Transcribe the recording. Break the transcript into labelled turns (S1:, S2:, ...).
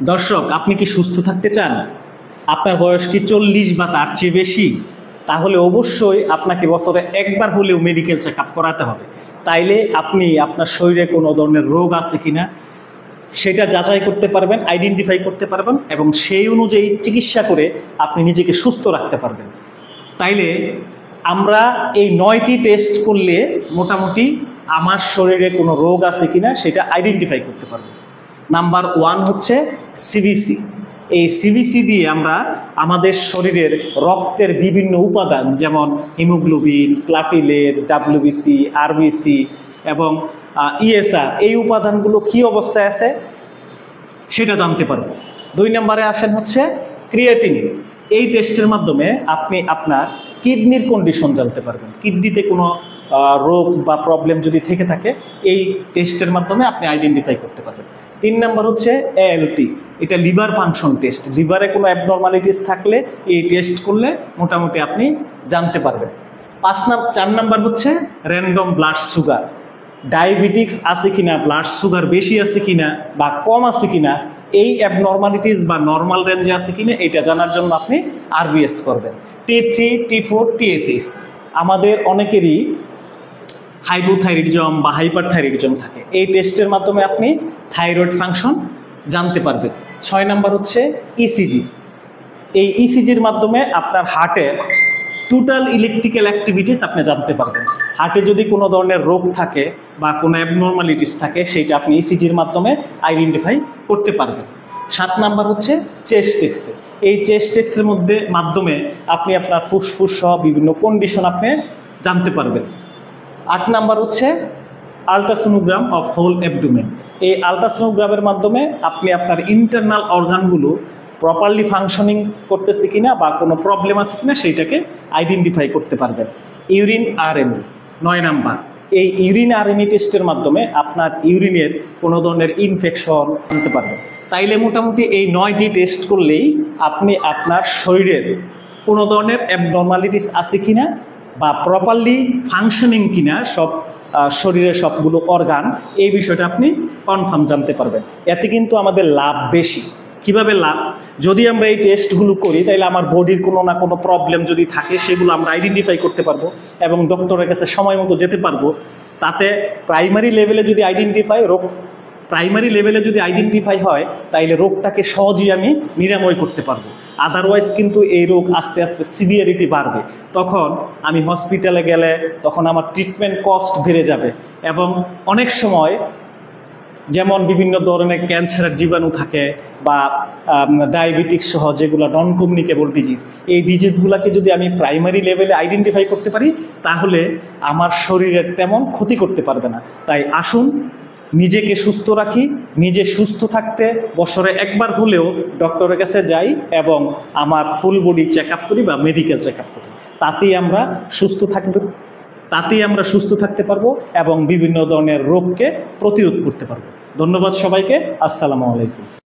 S1: দর্শক, আপনি কি সুস্থ থাকতে চান? আপনার বয়স কি 40 বা তার চেয়ে বেশি? তাহলে অবশ্যই আপনাকে বছরে একবার হলেও মেডিকেল চেক আপ করাতে হবে। তাইলে আপনি আপনার শরীরে কোনো ধরনের রোগ আছে কিনা সেটা যাচাই করতে পারবেন, আইডেন্টিফাই করতে পারবেন এবং সেই অনুযায়ী চিকিৎসা করে আপনি নিজেকে সুস্থ রাখতে পারবেন। তাইলে আমরা এই 9টি টেস্ট করলে মোটামুটি আমার শরীরে কোনো রোগ আছে কিনা সেটা আইডেন্টিফাই করতে পারবো। নাম্বার 1 হচ্ছে সিবিসি। এই সিবিসি দিয়ে আমরা আমাদের শরীরের রক্তের বিভিন্ন উপাদান যেমন হিমোগ্লোবিন, প্লাটিলেট, ডাব্লিউবিসি, আরবিসি এবং ইএসআর এই উপাদানগুলো কি অবস্থায় আছে সেটা জানতে পারবো। 2 নম্বরে আসেন হচ্ছে ক্রিয়েটিনিন। এই টেস্টের মাধ্যমে আপনি আপনার কিডনির কন্ডিশন জানতে পারবেন। কিডনিতে কোনো রোগ বা প্রবলেম যদি থেকে থাকে এই টেস্টের মাধ্যমে আপনি আইডেন্টিফাই করতে পারবেন। 3 নম্বর হচ্ছে এএলটি। এটা লিভার ফাংশন টেস্ট। লিভারে কোনো অ্যাবনর্মালিটিস থাকলে এই টেস্ট করলে মোটামুটি আপনি জানতে পারবেন। 4 নম্বর হচ্ছে র্যান্ডম ব্লাড সুগার। ডায়াবেটিক্স আছে কিনা, ব্লাড সুগার বেশি আছে কিনা বা কম আছে কিনা, এই অ্যাবনর্মালিটিস বা নর্মাল রেঞ্জে আছে কিনা এটা জানার জন্য আপনি আরবিএস করবেন। T3, T4, TSH। আমাদের অনেকেরই হাইপোথাইরয়েডিজম বা হাইপারথাইরয়েডিজম থাকে। এই টেস্টের মাধ্যমে আপনি থাইরয়েড ফাংশন জানতে পারবেন। 6 নম্বর হচ্ছে ইসিজি। এই ইসিজির মাধ্যমে আপনার হার্টের টোটাল ইলেকট্রিক্যাল অ্যাক্টিভিটিস আপনি জানতে পারবেন। হার্টে যদি কোনো ধরনের রোগ থাকে বা কোনো অ্যাবনর্মালিটিস থাকে সেটা আপনি ইসিজির মাধ্যমে আইডেন্টিফাই করতে পারবেন। 7 নাম্বার হচ্ছে চেস্ট এক্স-রে। এই চেস্ট এক্স-রের মাধ্যমে আপনি আপনার ফুসফুস সহ বিভিন্ন কন্ডিশন আপনি জানতে পারবেন। 8 নাম্বার হচ্ছে আলট্রাসোনোগ্রাম অফ হোল অ্যাবডোমেন। এই আলট্রাসোনোগ্রামের মাধ্যমে আপনি আপনার ইন্টারনাল অর্গানগুলো প্রপারলি ফাংশনিং করতেছে কিনা বা কোনো প্রবলেম আছে কিনা সেইটাকে আইডেন্টিফাই করতে পারবেন। Urine RNA 9 number. এই ইউরিন আরএনএ টেস্টের মাধ্যমে আপনার ইউরিনের কোনো ধরনের ইনফেকশন আনতে পারবেন। তাইলে মোটামুটি এই 9টি টেস্ট করলেই আপনি আপনার শরীরের কোনো ধরনের অ্যাবনর্মালিটিস আছে কিনা বা প্রপারলি ফাংশনিং কিনা সব শরীরের সবগুলো অর্গান এই বিষয়টা আপনি কনফার্ম জানতে পারবেন। এতে কিন্তু আমাদের লাভ বেশি। কিভাবে লাভ? যদি আমরা এই টেস্টগুলো করি তাহলে আমার বডির কোনো না কোনো প্রবলেম যদি থাকে সেগুলো আমরা আইডেন্টিফাই করতে পারবো এবং ডক্টরের কাছে সময় মতো যেতে পারবো। তাতে প্রাইমারি লেভেলে যদি আইডেন্টিফাই হয় তাইলে রোগটাকে সহজেই আমি নিরাময় করতে পারবো। আদারওয়াইজ কিন্তু এই রোগ আস্তে আস্তে সিভিয়ারিটি বাড়বে। তখন আমি হসপিটালে গেলে তখন আমার ট্রিটমেন্ট কস্ট বেড়ে যাবে এবং অনেক সময় যেমন বিভিন্ন ধরনের ক্যান্সারের জীবাণু থাকে বা ডায়াবেটিক্স সহ যেগুলো নন কমিউনিকেবল ডিজিজ, এই ডিজিজগুলোকে যদি আমি প্রাইমারি লেভেলে আইডেন্টিফাই করতে পারি তাহলে আমার শরীরের তেমন ক্ষতি করতে পারবে না। তাই আসুন নিজেকে সুস্থ রাখি। নিজে সুস্থ থাকতে বছরে একবার হলেও ডক্টরের কাছে যাই এবং আমার ফুল বডি চেক আপ করি বা মেডিকেল চেক আপ করি। তাতেই আমরা সুস্থ থাকতে পারবো এবং বিভিন্ন ধরনের রোগকে প্রতিরোধ করতে পারবো। ধন্যবাদ সবাইকে। আসসালামু আলাইকুম।